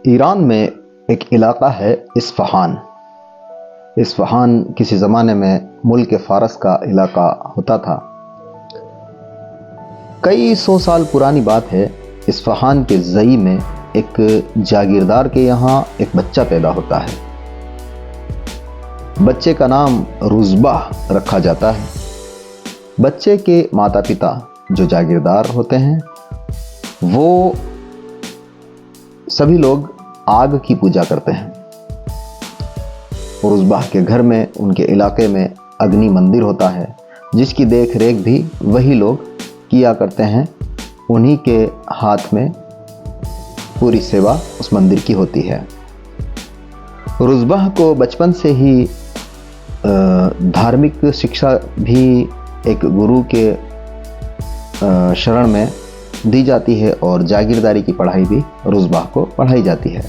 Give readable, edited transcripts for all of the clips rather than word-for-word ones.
Iran में एक इलाका है इस्फ़हान। इस्फ़हान किसी ज़माने में मुल्क फ़ारस का इलाका होता था। कई सौ साल पुरानी बात है। इस्फ़हान के ज़ई में एक जागीरदार के यहाँ एक बच्चा पैदा होता है। बच्चे का नाम रुज़बाह रखा जाता है। बच्चे के माता पिता जो जागीरदार होते हैं वो सभी लोग आग की पूजा करते हैं। रुज़बाह के घर में, उनके इलाके में अग्नि मंदिर होता है जिसकी देख रेख भी वही लोग किया करते हैं। उन्हीं के हाथ में पूरी सेवा उस मंदिर की होती है। रुज़बाह को बचपन से ही धार्मिक शिक्षा भी एक गुरु के शरण में दी जाती है और जागीरदारी की पढ़ाई भी रुज़बाह को पढ़ाई जाती है।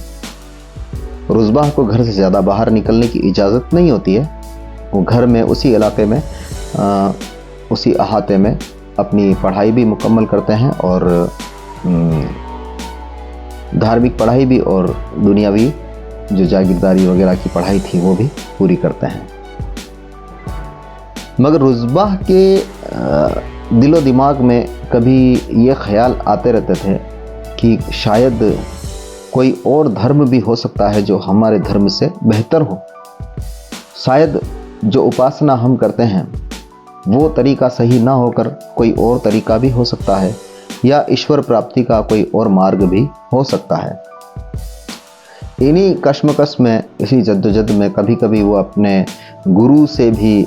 रुज़बाह को घर से ज़्यादा बाहर निकलने की इजाज़त नहीं होती है। वो घर में उसी इलाके में उसी अहाते में अपनी पढ़ाई भी मुकम्मल करते हैं और धार्मिक पढ़ाई भी और दुनियावी जो जागीरदारी वगैरह की पढ़ाई थी वो भी पूरी करते हैं। मगर रुज़बाह के दिलो दिमाग में कभी ये ख्याल आते रहते थे कि शायद कोई और धर्म भी हो सकता है जो हमारे धर्म से बेहतर हो। शायद जो उपासना हम करते हैं वो तरीका सही ना होकर कोई और तरीका भी हो सकता है, या ईश्वर प्राप्ति का कोई और मार्ग भी हो सकता है। इन्हीं कश्मकश में, इसी जद्दोजहद में कभी कभी वो अपने गुरु से भी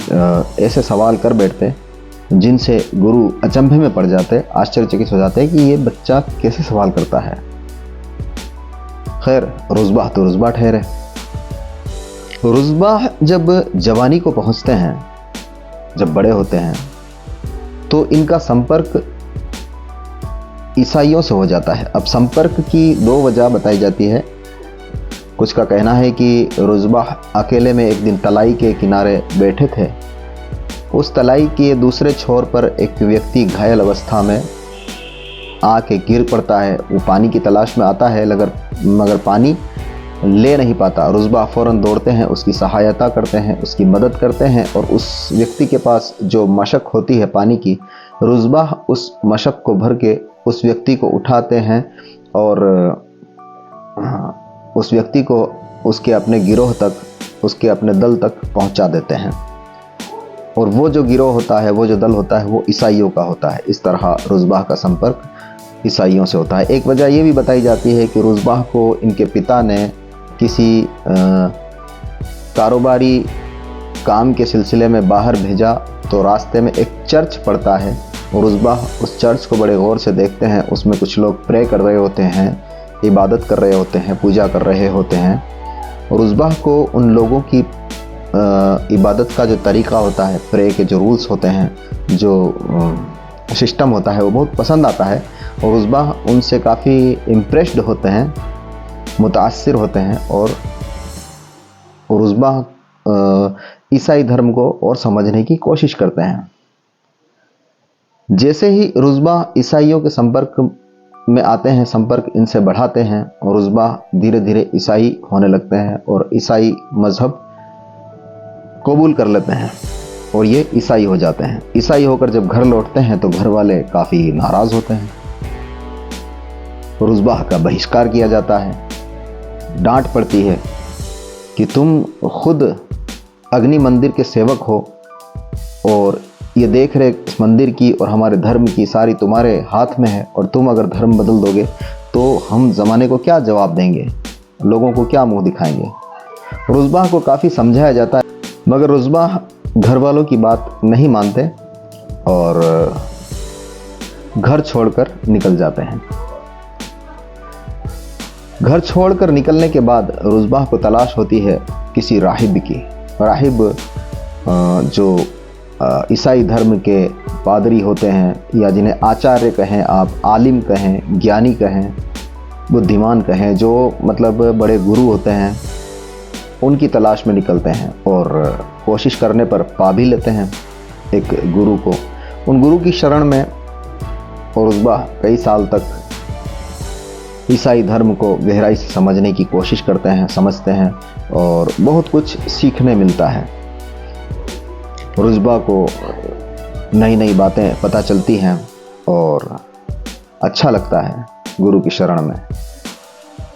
ऐसे सवाल कर बैठते जिनसे गुरु अचंभे में पड़ जाते, आश्चर्यचकित हो जाते कि ये बच्चा कैसे सवाल करता है। खैर, रुज़बाह तो रुज़बाह ठहरे। रुज़बाह जब जवानी को पहुंचते हैं, जब बड़े होते हैं, तो इनका संपर्क ईसाइयों से हो जाता है। अब संपर्क की दो वजह बताई जाती है। कुछ का कहना है कि रुज़बाह अकेले में एक दिन तलाई के किनारे बैठे थे। उस तलाई के दूसरे छोर पर एक व्यक्ति घायल अवस्था में आके गिर पड़ता है। वो पानी की तलाश में आता है मगर पानी ले नहीं पाता। रुज़बाह फ़ौरन दौड़ते हैं, उसकी सहायता करते हैं, उसकी मदद करते हैं और उस व्यक्ति के पास जो मशक होती है पानी की, रुज़बाह उस मशक को भर के उस व्यक्ति को उठाते हैं और उस व्यक्ति को उसके अपने गिरोह तक, उसके अपने दल तक पहुंचा देते हैं। और वो जो गिरोह होता है, वो जो दल होता है, वो ईसाइयों का होता है। इस तरह रुज़बाह का संपर्क ईसाइयों से होता है। एक वजह ये भी बताई जाती है कि रुज़बाह को इनके पिता ने किसी कारोबारी काम के सिलसिले में बाहर भेजा, तो रास्ते में एक चर्च पड़ता है और रुज़बाह उस चर्च को बड़े गौर से देखते हैं। उसमें कुछ लोग प्रे कर रहे होते हैं, इबादत कर रहे होते हैं, पूजा कर रहे होते हैं। और रुज़बाह को उन लोगों की इबादत का जो तरीक़ा होता है, प्रे के जो रूल्स होते हैं, जो सिस्टम होता है, वो बहुत पसंद आता है। और रुज़बाह उनसे काफ़ी इम्प्रेस्ड होते हैं, मुतासिर होते हैं और रुज़बाह ईसाई धर्म को और समझने की कोशिश करते हैं। जैसे ही रुज़बाह ईसाइयों के संपर्क में आते हैं, संपर्क इनसे बढ़ाते हैं और रुज़बाह धीरे धीरे ईसाई होने लगते हैं और ईसाई मज़हब कबूल कर लेते हैं और ये ईसाई हो जाते हैं। ईसाई होकर जब घर लौटते हैं तो घर वाले काफ़ी नाराज़ होते हैं। रुज़बाह का बहिष्कार किया जाता है, डांट पड़ती है कि तुम खुद अग्नि मंदिर के सेवक हो और ये देख रेख इस मंदिर की और हमारे धर्म की सारी तुम्हारे हाथ में है, और तुम अगर धर्म बदल दोगे तो हम ज़माने को क्या जवाब देंगे, लोगों को क्या मुंह दिखाएंगे। रुज़बाह को काफ़ी समझाया जाता है मगर रुज़बाह घर वालों की बात नहीं मानते और घर छोड़कर निकल जाते हैं। घर छोड़कर निकलने के बाद रुज़बाह को तलाश होती है किसी राहिब की। राहिब जो ईसाई धर्म के पादरी होते हैं, या जिन्हें आचार्य कहें, आप आलिम कहें, ज्ञानी कहें, बुद्धिमान कहें, जो मतलब बड़े गुरु होते हैं, उनकी तलाश में निकलते हैं और कोशिश करने पर पा भी लेते हैं एक गुरु को। उन गुरु की शरण में रुज़बाह कई साल तक ईसाई धर्म को गहराई से समझने की कोशिश करते हैं, समझते हैं और बहुत कुछ सीखने मिलता है। रुज़बा को नई नई बातें पता चलती हैं और अच्छा लगता है गुरु की शरण में।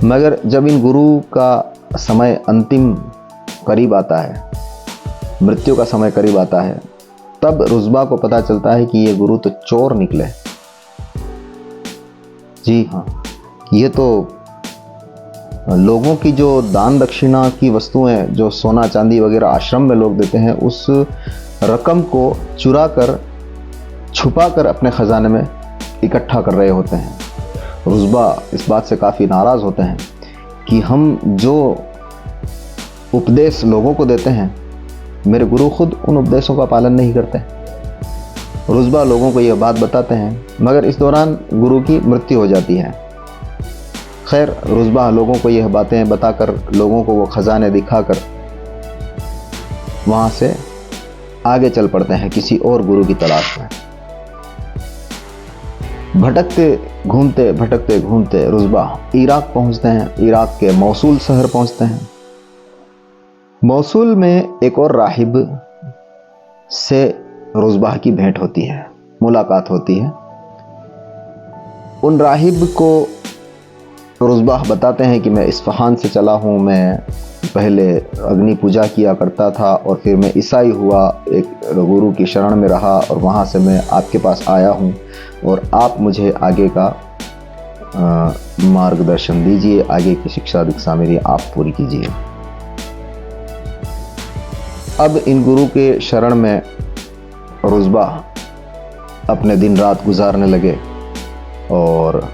मगर जब इन गुरु का समय अंतिम करीब आता है, मृत्यु का समय करीब आता है, तब रुज़बा को पता चलता है कि ये गुरु तो चोर निकले। जी हाँ, ये तो लोगों की जो दान दक्षिणा की वस्तुएं, जो सोना चांदी वगैरह आश्रम में लोग देते हैं, उस रकम को चुरा कर छुपा कर अपने ख़जाने में इकट्ठा कर रहे होते हैं। रुज़बा इस बात से काफ़ी नाराज़ होते हैं कि हम जो उपदेश लोगों को देते हैं, मेरे गुरु खुद उन उपदेशों का पालन नहीं करते। रुज़बा लोगों को यह बात बताते हैं, मगर इस दौरान गुरु की मृत्यु हो जाती है। खैर, रुज़बा लोगों को यह बातें बताकर, लोगों को वो खजाने दिखाकर वहाँ से आगे चल पड़ते हैं किसी और गुरु की तलाश में। भटकते घूमते रुज़बा इराक पहुँचते हैं। इराक के मौसूल शहर पहुँचते हैं। मौसूल में एक और राहिब से रुज़बा की भेंट होती है, मुलाकात होती है। उन राहिब को रुज़बा बताते हैं कि मैं इस्फ़हान से चला हूँ, मैं पहले अग्नि पूजा किया करता था और फिर मैं ईसाई हुआ, एक गुरु की शरण में रहा और वहाँ से मैं आपके पास आया हूँ और आप मुझे आगे का मार्गदर्शन दीजिए, आगे की शिक्षा दीक्षा मेरी आप पूरी कीजिए। अब इन गुरु के शरण में रुज़बा अपने दिन रात गुजारने लगे और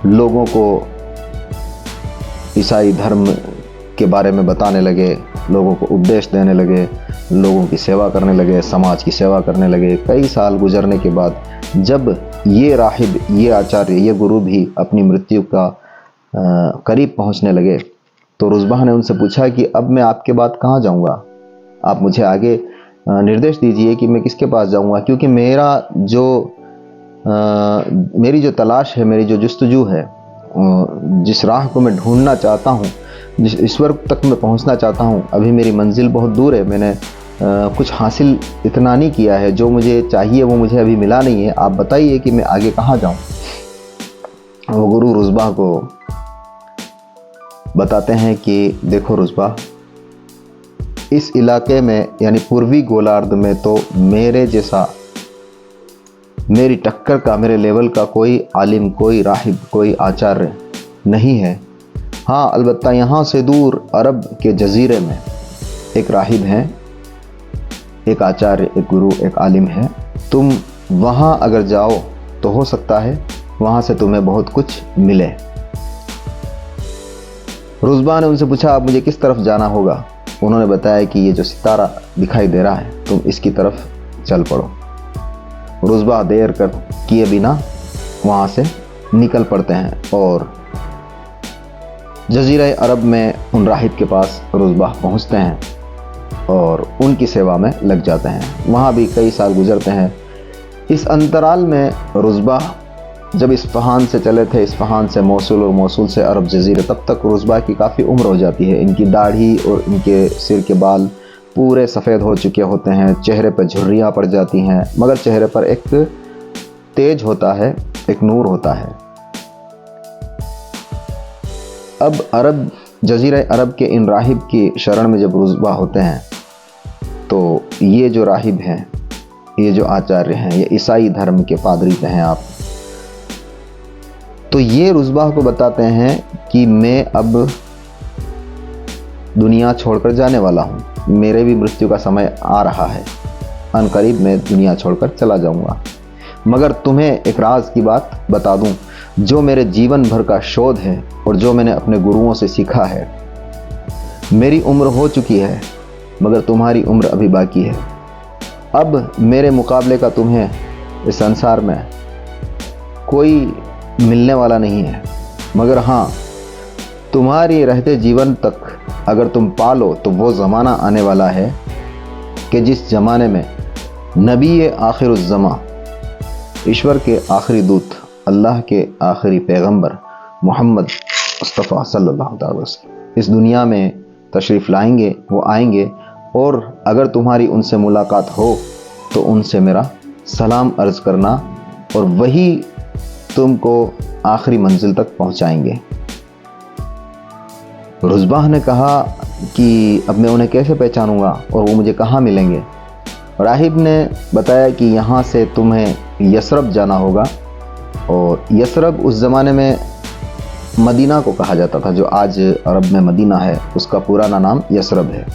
लोगों को ईसाई धर्म के बारे में बताने लगे, लोगों को उपदेश देने लगे, लोगों की सेवा करने लगे, समाज की सेवा करने लगे। कई साल गुजरने के बाद जब ये राहिब, ये आचार्य, ये गुरु भी अपनी मृत्यु का करीब पहुंचने लगे, तो रुज़बा ने उनसे पूछा कि अब मैं आपके बाद कहाँ जाऊँगा? आप मुझे आगे निर्देश दीजिए कि मैं किसके पास जाऊँगा, क्योंकि मेरी जो तलाश है, मेरी जो जुस्तजू है, जिस राह को मैं ढूंढना चाहता हूँ, जिस ईश्वर तक मैं पहुँचना चाहता हूँ, अभी मेरी मंजिल बहुत दूर है। मैंने कुछ हासिल इतना नहीं किया है, जो मुझे चाहिए वो मुझे अभी मिला नहीं है। आप बताइए कि मैं आगे कहाँ जाऊँ। वो गुरु रुज़बा को बताते हैं कि देखो रुज़बा, इस इलाके में यानी पूर्वी गोलार्ध में तो मेरे जैसा, मेरी टक्कर का, मेरे लेवल का कोई आलिम, कोई राहिब, कोई आचार्य नहीं है। हाँ, अलबत्ता यहाँ से दूर अरब के जजीरे में एक राहिब हैं, एक आचार्य, एक गुरु, एक आलिम है। तुम वहाँ अगर जाओ तो हो सकता है वहाँ से तुम्हें बहुत कुछ मिले। रुज़बा ने उनसे पूछा, अब मुझे किस तरफ जाना होगा? उन्होंने बताया कि ये जो सितारा दिखाई दे रहा है, तुम इसकी तरफ चल पड़ो। रुज़बा देर किए बिना वहाँ से निकल पड़ते हैं और जज़ीरा अरब में उन राहिब के पास रुज़बा पहुँचते हैं और उनकी सेवा में लग जाते हैं। वहाँ भी कई साल गुजरते हैं। इस अंतराल में रुज़बा जब इस्फ़हान से चले थे, इस्फ़हान से मौसूल और मौसूल से अरब जज़ीरे, तब तक रुज़बा की काफ़ी उम्र हो जाती है। इनकी दाढ़ी और इनके सिर के बाल पूरे सफ़ेद हो चुके होते हैं, चेहरे पर झुर्रियाँ पड़ जाती हैं, मगर चेहरे पर एक तेज होता है, एक नूर होता है। अब अरब जज़ीरा अरब के इन राहिब की शरण में जब रुज़बा होते हैं, तो ये जो राहिब हैं, ये जो आचार्य हैं, ये ईसाई धर्म के पादरी हैं आप, तो ये रुज़बा को बताते हैं कि मैं अब दुनिया छोड़कर जाने वाला हूँ, मेरे भी मृत्यु का समय आ रहा है, अनकरीब मैं दुनिया छोड़कर चला जाऊँगा। मगर तुम्हें एक राज की बात बता दूँ, जो मेरे जीवन भर का शोध है और जो मैंने अपने गुरुओं से सीखा है। मेरी उम्र हो चुकी है, मगर तुम्हारी उम्र अभी बाकी है। अब मेरे मुकाबले का तुम्हें इस संसार में कोई मिलने वाला नहीं है, मगर हाँ, तुम्हारी रहते जीवन तक अगर तुम पालो तो वो ज़माना आने वाला है कि जिस ज़माने में नबी आखिरुज़्ज़मा, ईश्वर के आखिरी दूत, अल्लाह के आखिरी पैगंबर मोहम्मद मुस्तफ़ा सल्लल्लाहु अलैहि वसल्लम इस दुनिया में तशरीफ़ लाएंगे, वो आएंगे, और अगर तुम्हारी उनसे मुलाकात हो तो उनसे मेरा सलाम अर्ज़ करना, और वही तुमको आखिरी मंजिल तक पहुंचाएंगे। रुज़बाह ने कहा कि अब मैं उन्हें कैसे पहचानूंगा और वो मुझे कहाँ मिलेंगे। राहिब ने बताया कि यहाँ से तुम्हें यसरब जाना होगा, और यसरब उस ज़माने में मदीना को कहा जाता था, जो आज अरब में मदीना है, उसका पुराना नाम यसरब है।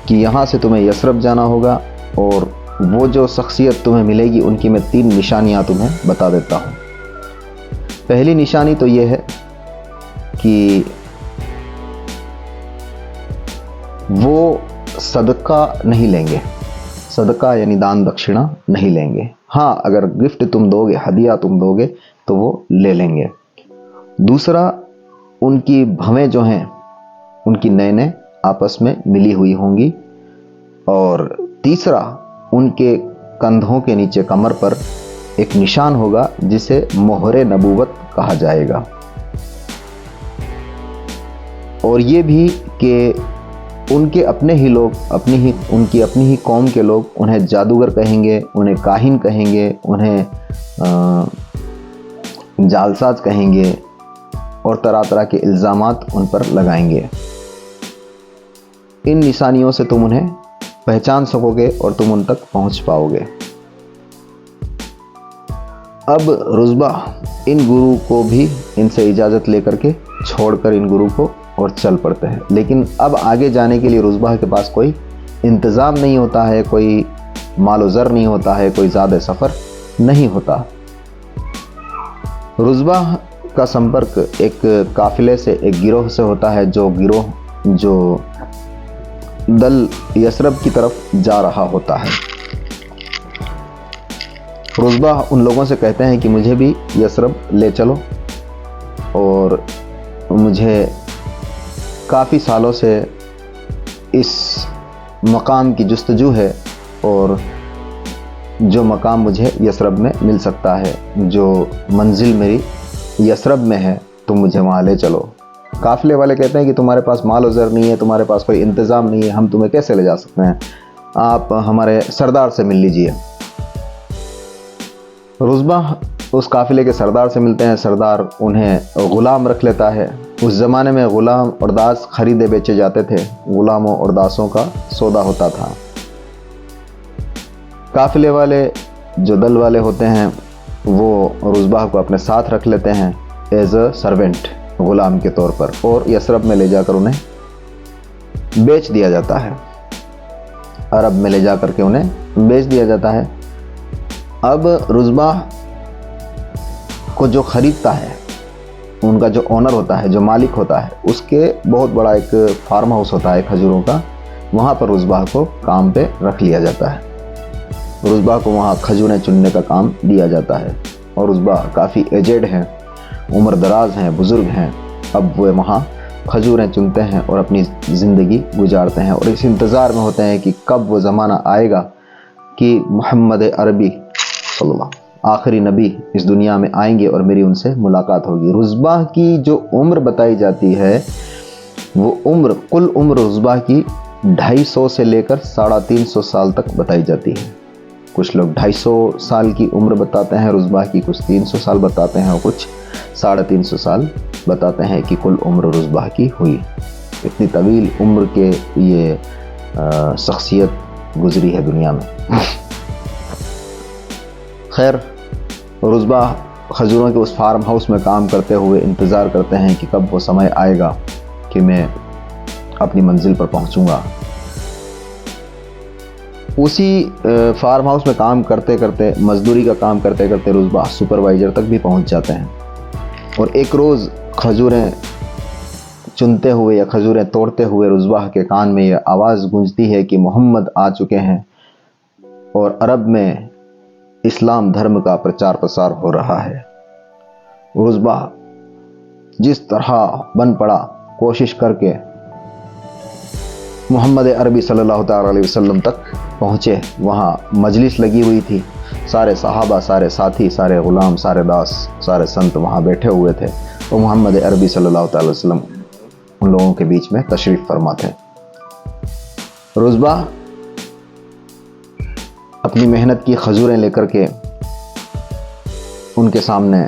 कि यहाँ से तुम्हें यसरब जाना होगा, और वो जो शख्सियत तुम्हें मिलेगी उनकी मैं 3 निशानियाँ तुम्हें बता देता हूँ। पहली निशानी तो ये है कि वो सदका नहीं लेंगे, सदका यानी दान दक्षिणा नहीं लेंगे। हाँ, अगर गिफ्ट तुम दोगे, हदिया तुम दोगे तो वो ले लेंगे। दूसरा, उनकी भवें जो हैं उनकी नैनें आपस में मिली हुई होंगी। और तीसरा, उनके कंधों के नीचे कमर पर एक निशान होगा जिसे मोहरे नबूवत कहा जाएगा। और ये भी कि उनके अपने ही लोग, उनकी अपनी ही कौम के लोग उन्हें जादूगर कहेंगे, उन्हें काहिन कहेंगे, उन्हें जालसाज कहेंगे, और तरह तरह के इल्ज़ामात उन पर लगाएंगे। इन निशानियों से तुम उन्हें पहचान सकोगे और तुम उन तक पहुंच पाओगे। अब रुज़बाह इन गुरु को भी इनसे इजाज़त लेकर के छोड़कर इन गुरु को और चल पड़ते हैं। लेकिन अब आगे जाने के लिए रुज़बाह के पास कोई इंतज़ाम नहीं होता है, कोई मालो ज़र नहीं होता है, कोई ज़्यादा सफ़र नहीं होता। रुज़बाह का संपर्क एक काफ़िले से, एक गिरोह से होता है, जो दल यसरब की तरफ जा रहा होता है। रुज़बाह उन लोगों से कहते हैं कि मुझे भी यसरब ले चलो, और मुझे काफ़ी सालों से इस मकाम की जुस्तजू है, और जो मकाम मुझे यसरब में मिल सकता है, जो मंजिल मेरी यसरब में है, तुम मुझे वहाँ ले चलो। काफ़िले वाले कहते हैं कि तुम्हारे पास माल ज़र नहीं है, तुम्हारे पास कोई इंतज़ाम नहीं है, हम तुम्हें कैसे ले जा सकते हैं, आप हमारे सरदार से मिल लीजिए। रुज़बाह उस काफ़िले के सरदार से मिलते हैं। सरदार उन्हें ग़ुलाम रख लेता है। उस ज़माने में ग़ुलाम और दास खरीदे बेचे जाते थे, ग़ुलामों और दासों का सौदा होता था। काफ़िले वाले जो दल वाले होते हैं वो रुज़बाह को अपने साथ रख लेते हैं एज अ सर्वेंट, ग़ुलाम के तौर पर, और यसरब में ले जाकर उन्हें बेच दिया जाता है। अरब में ले जाकर के उन्हें बेच दिया जाता है। अब रुज़बाह को जो ख़रीदता है, उनका जो ओनर होता है, जो मालिक होता है, उसके बहुत बड़ा एक फार्म हाउस होता है खजूरों का, वहाँ पर रुज़बाह को काम पे रख लिया जाता है। रुज़बाह को वहाँ खजूरें चुनने का काम दिया जाता है। और रुज़बाह काफ़ी एजेड हैं, उम्र दराज हैं, बुज़ुर्ग हैं। अब वे वहाँ खजूरें चुनते हैं और अपनी ज़िंदगी गुजारते हैं, और इस इंतज़ार में होते हैं कि कब वो ज़माना आएगा कि मोहम्मद अरबी सल्लल्लाहु आखिरी नबी इस दुनिया में आएंगे और मेरी उनसे मुलाकात होगी। रुज़बाह की जो उम्र बताई जाती है, वो उम्र, कुल उम्र रुज़बाह की 250 से लेकर 350 साल तक बताई जाती है। कुछ लोग 250 साल की उम्र बताते हैं रुज़बाह की, कुछ 300 साल बताते हैं, और कुछ 350 साल बताते हैं कि कुल उम्र रुज़बाह की हुई। इतनी तवील उम्र के ये शख्सियत गुजरी है दुनिया में। खैर, रुज़बाह खजूरों के उस फार्म हाउस में काम करते हुए इंतज़ार करते हैं कि कब वो समय आएगा कि मैं अपनी मंजिल पर पहुंचूंगा। उसी फार्म हाउस में काम करते करते, मजदूरी का काम करते करते रुज़बाह सुपरवाइज़र तक भी पहुंच जाते हैं। और एक रोज़ खजूरें चुनते हुए या खजूरें तोड़ते हुए रुज़बाह के कान में यह आवाज़ गूंजती है कि मोहम्मद आ चुके हैं और अरब में इस्लाम धर्म का प्रचार प्रसार हो रहा है। रुज़बाह जिस तरह बन पड़ा, कोशिश करके मोहम्मद अरबी सल्लल्लाहु अलैहि वसल्लम तक पहुँचे। वहाँ मजलिस लगी हुई थी, सारे सहाबा, सारे साथी, सारे ग़ुलाम, सारे दास, सारे संत वहाँ बैठे हुए थे। वो मोहम्मद अरबी सल्लल्लाहु अलैहि वसल्लम उन लोगों के बीच में तशरीफ़ फरमा थे। रुज़बा अपनी मेहनत की खजूरें लेकर के उनके सामने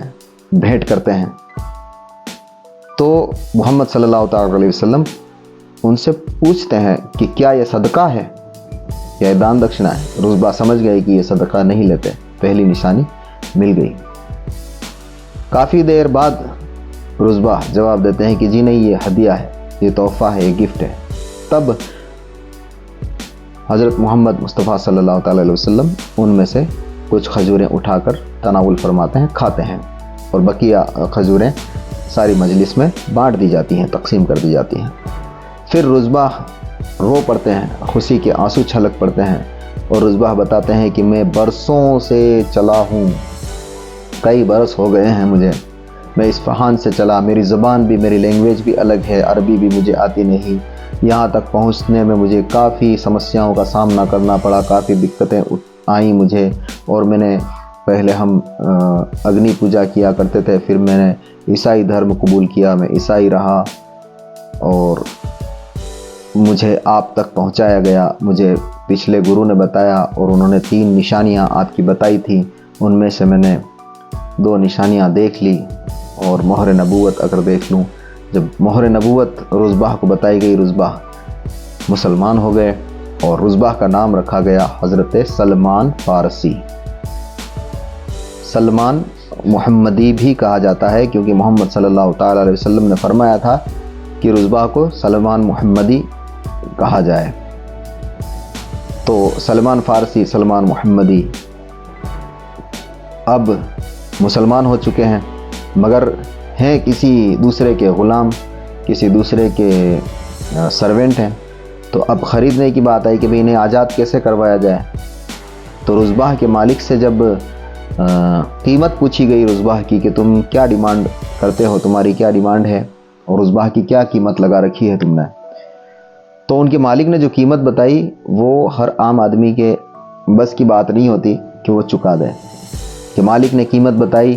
भेंट करते हैं, तो मोहम्मद सल्लल्लाहु अलैहि वसल्लम उनसे पूछते हैं कि क्या यह सदका है या दान दक्षिणा है। रुज़बा समझ गए कि ये सदका नहीं लेते, पहली निशानी मिल गई। काफ़ी देर बाद रुज़बा जवाब देते हैं कि जी नहीं, ये हदिया है, ये तोहफ़ा है, ये गिफ्ट है। तब हज़रत मोहम्मद मुस्तफ़ा सल्लल्लाहु अलैहि वसल्लम उनमें से कुछ खजूरें उठाकर तनावुल फरमाते हैं, खाते हैं, और बकिया खजूरें सारी मजलिस में बांट दी जाती हैं, तकसीम कर दी जाती हैं। फिर रुज़बा रो पड़ते हैं, खुशी के आंसू छलक पड़ते हैं, और रुज़बा बताते हैं कि मैं बरसों से चला हूँ, कई बरस हो गए हैं मुझे, मैं इस्फहान से चला, मेरी ज़बान भी, मेरी लैंग्वेज भी अलग है, अरबी भी मुझे आती नहीं, यहाँ तक पहुँचने में मुझे काफ़ी समस्याओं का सामना करना पड़ा, काफ़ी दिक्कतें आई मुझे। और मैंने पहले हम अग्नि पूजा किया करते थे, फिर मैंने ईसाई धर्म कबूल किया, मैं ईसाई रहा, और मुझे आप तक पहुँचाया गया। मुझे पिछले गुरु ने बताया और उन्होंने 3 निशानियाँ आपकी बताई थी, उनमें से मैंने 2 निशानियाँ देख ली, और मोहर नबूवत अगर देख लूँ, जब मोहर नबूवत रुज़बा को बताई गई, रुज़बा मुसलमान हो गए, और रुज़बा का नाम रखा गया हज़रत सलमान फ़ारसी। सलमान मुहम्मदी भी कहा जाता है, क्योंकि मोहम्मद सल्लल्लाहु अलैहि वसल्लम ने फरमाया था कि रुज़बा को सलमान मुहम्मदी कहा जाए। तो सलमान फ़ारसी, सलमान मुहम्मदी अब मुसलमान हो चुके हैं, मगर हैं किसी दूसरे के ग़ुलाम, किसी दूसरे के सर्वेंट हैं। तो अब ख़रीदने की बात आई कि भाई इन्हें आज़ाद कैसे करवाया जाए। तो रुज़बा के मालिक से जब कीमत पूछी गई रुज़बा की कि तुम क्या डिमांड करते हो, तुम्हारी क्या डिमांड है, और रुज़बा की क्या कीमत लगा रखी है तुमने, तो उनके मालिक ने जो कीमत बताई वो हर आम आदमी के बस की बात नहीं होती कि वो चुका दे। कि मालिक ने कीमत बताई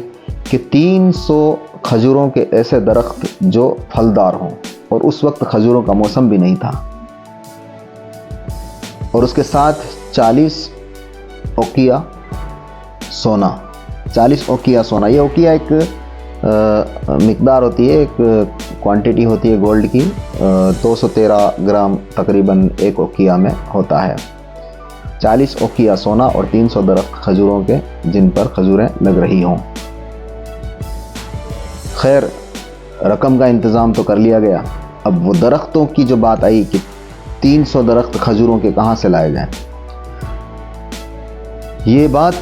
कि 300 खजूरों के ऐसे दरख्त जो फलदार हों, और उस वक्त खजूरों का मौसम भी नहीं था, और उसके साथ 40 ओकिया सोना, 40 ओकिया सोना। ये ओकिया एक मिकदार होती है, एक क्वांटिटी होती है गोल्ड की, 213 ग्राम तकरीबन एक ओकिया में होता है। 40 ओकिया सोना और 300 दरख्त खजूरों के जिन पर खजूरें लग रही हों। खैर, रकम का इंतज़ाम तो कर लिया गया। अब वो दरख्तों की जो बात आई कि 300 दरख्त खजूरों के कहाँ से लाए जाएं, ये बात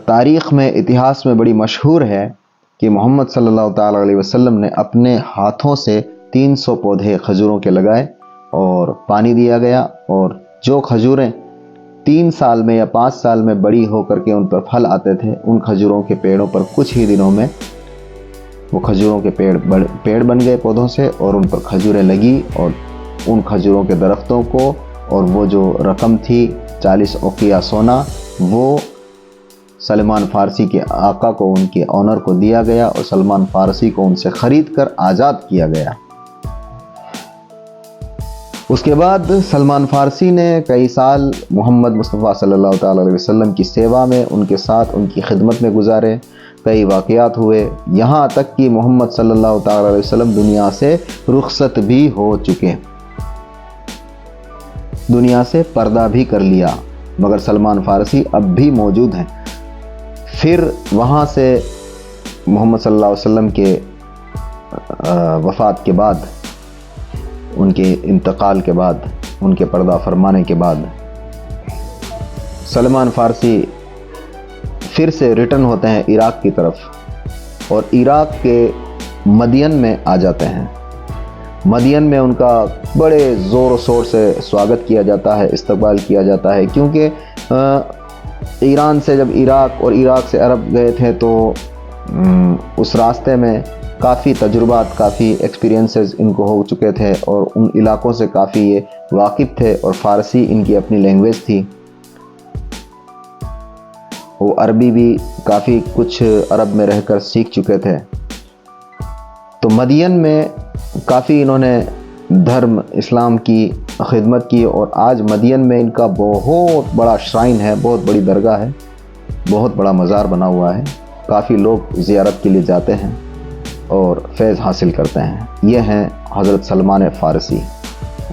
तारीख़ में, इतिहास में बड़ी मशहूर है कि मोहम्मद सल्लल्लाहु अलैहि वसल्लम ने अपने हाथों से 300 पौधे खजूरों के लगाए और पानी दिया गया, और जो खजूरें 3 साल में या 5 साल में बड़ी होकर के उन पर फल आते थे, उन खजूरों के पेड़ों पर कुछ ही दिनों में वो खजूरों के पेड़ बन गए पौधों से, और उन पर खजूरें लगी, और उन खजूरों के दरख्तों को और वो जो रकम थी 40 ओकिया सोना, वो सलमान फ़ारसी के आका को, उनके ऑनर को दिया गया, और सलमान फ़ारसी को उनसे ख़रीद कर आज़ाद किया गया। उसके बाद सलमान फ़ारसी ने कई साल मोहम्मद मुस्तफ़ा सल्लल्लाहु अलैहि वसल्लम की सेवा में, उनके साथ उनकी खिदमत में गुजारे। कई वाक़यात हुए, यहाँ तक कि मोहम्मद सल्लल्लाहु अलैहि वसल्लम दुनिया से रुखसत भी हो चुके, दुनिया से पर्दा भी कर लिया, मगर सलमान फ़ारसी अब भी मौजूद हैं। फिर वहाँ से मोहम्मद सल्लल्लाहु अलैहि वसल्लम के वफ़ात के बाद, उनके इंतकाल के बाद, उनके पर्दा फरमाने के बाद, सलमान फ़ारसी फिर से रिटर्न होते हैं इराक़ की तरफ, और इराक़ के मदियन में आ जाते हैं। मदियन में उनका बड़े ज़ोर शोर से स्वागत किया जाता है, इस्तकबाल किया जाता है, क्योंकि ईरान से जब इराक़ और इराक़ से अरब गए थे तो उस रास्ते में काफ़ी तजुर्बात, काफ़ी एक्सपीरियंसेस इनको हो चुके थे, और उन इलाक़ों से काफ़ी ये वाकिफ़ थे, और फ़ारसी इनकी अपनी लैंग्वेज थी। वो अरबी भी काफ़ी कुछ अरब में रहकर सीख चुके थे। तो मदियन में काफ़ी इन्होंने धर्म इस्लाम की खिदमत की और आज मदियन में इनका बहुत बड़ा श्राइन है, बहुत बड़ी दरगाह है, बहुत बड़ा मज़ार बना हुआ है। काफ़ी लोग ज़ियारत के लिए जाते हैं और फैज़ हासिल करते हैं। ये हैं हज़रत सलमान फ़ारसी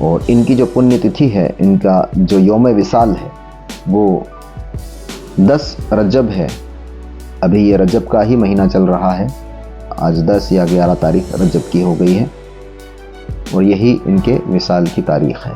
और इनकी जो पुण्यतिथि है, इनका जो यौम विसाल है वो 10 रजब है। अभी ये रजब का ही महीना चल रहा है, आज 10 या 11 तारीख रजब की हो गई है और यही इनके विसाल की तारीख़ है।